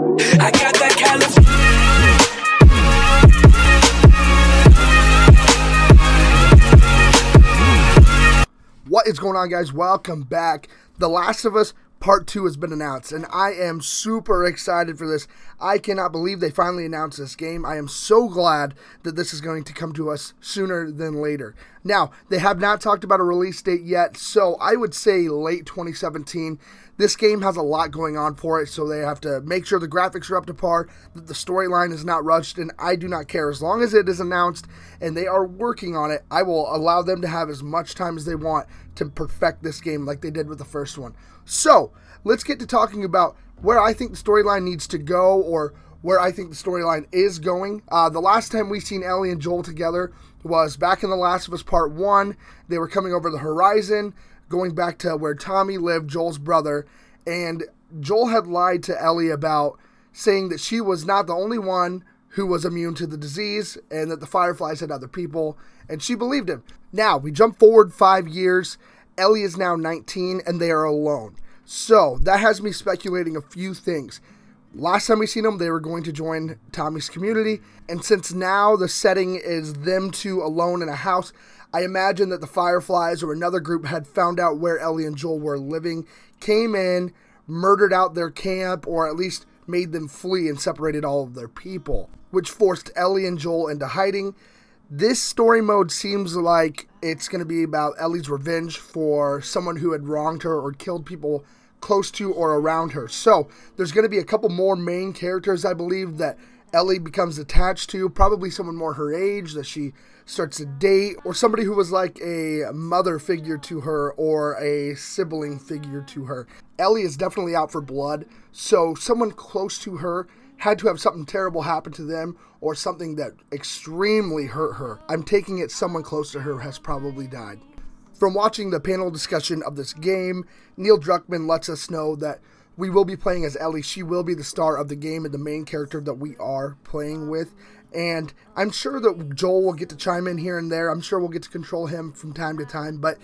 I got that California. What is going on, guys? Welcome back. The Last of Us Part 2 has been announced, and I am super excited for this. I cannot believe they finally announced this game. I am so glad that this is going to come to us sooner than later. Now, they have not talked about a release date yet, so I would say late 2017. This game has a lot going on for it, so they have to make sure the graphics are up to par, that the storyline is not rushed, and I do not care. As long as it is announced and they are working on it, I will allow them to have as much time as they want to perfect this game like they did with the first one. So, let's get to talking about where I think the storyline needs to go, or where I think the storyline is going. The last time we seen Ellie and Joel together was back in The Last of Us Part 1. They were coming over the horizon, going back to where Tommy lived, Joel's brother, and Joel had lied to Ellie about saying that she was not the only one who was immune to the disease, and that the Fireflies had other people, and she believed him. Now, we jump forward 5 years. Ellie is now 19, and they are alone. So, that has me speculating a few things. Last time we seen them, they were going to join Tommy's community, and since now the setting is them two alone in a house, I imagine that the Fireflies or another group had found out where Ellie and Joel were living, came in, murdered out their camp, or at least made them flee and separated all of their people, which forced Ellie and Joel into hiding. This story mode seems like it's going to be about Ellie's revenge for someone who had wronged her or killed people close to or around her. So there's going to be a couple more main characters, I believe, that Ellie becomes attached to, probably someone more her age that she starts to date, or somebody who was like a mother figure to her or a sibling figure to her. Ellie is definitely out for blood, so someone close to her had to have something terrible happen to them or something that extremely hurt her. I'm taking it someone close to her has probably died. From watching the panel discussion of this game, Neil Druckmann lets us know that we will be playing as Ellie. She will be the star of the game and the main character that we are playing with. And I'm sure that Joel will get to chime in here and there. I'm sure we'll get to control him from time to time. But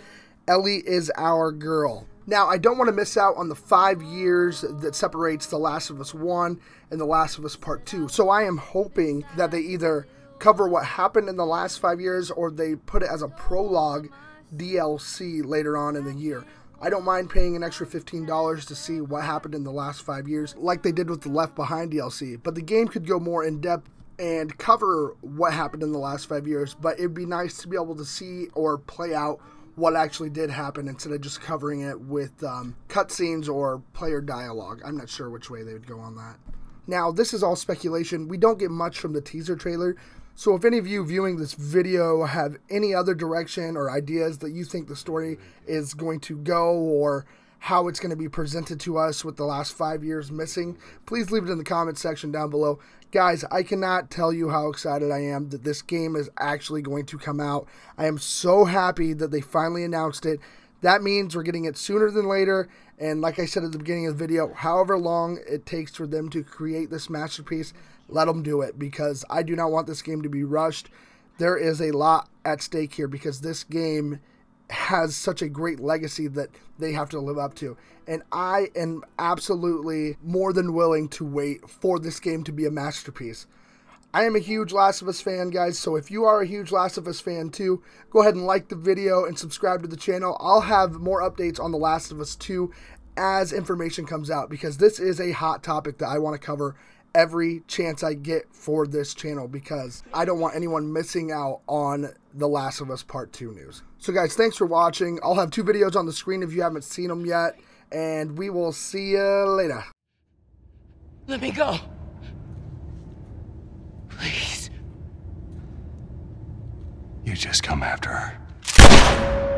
Ellie is our girl. Now, I don't want to miss out on the 5 years that separates The Last of Us 1 and The Last of Us Part 2. So I am hoping that they either cover what happened in the last 5 years or they put it as a prologue DLC later on in the year. I don't mind paying an extra $15 to see what happened in the last 5 years, like they did with the Left Behind DLC. But the game could go more in depth and cover what happened in the last 5 years, but it'd be nice to be able to see or play out what actually did happen instead of just covering it with cutscenes or player dialogue. I'm not sure which way they would go on that. Now, this is all speculation. We don't get much from the teaser trailer, so if any of you viewing this video have any other direction or ideas that you think the story is going to go, or how it's going to be presented to us with the last 5 years missing, please leave it in the comments section down below. Guys, I cannot tell you how excited I am that this game is actually going to come out. I am so happy that they finally announced it. That means we're getting it sooner than later, and like I said at the beginning of the video, however long it takes for them to create this masterpiece, let them do it, because I do not want this game to be rushed. There is a lot at stake here because this game has such a great legacy that they have to live up to. And I am absolutely more than willing to wait for this game to be a masterpiece. I am a huge Last of Us fan, guys, so if you are a huge Last of Us fan too, go ahead and like the video and subscribe to the channel. I'll have more updates on The Last of Us 2 as information comes out, because this is a hot topic that I want to cover every chance I get for this channel, because I don't want anyone missing out on The Last of Us Part 2 news. So guys, thanks for watching. I'll have 2 videos on the screen if you haven't seen them yet, and we will see you later. Let me go. Please. You just come after her.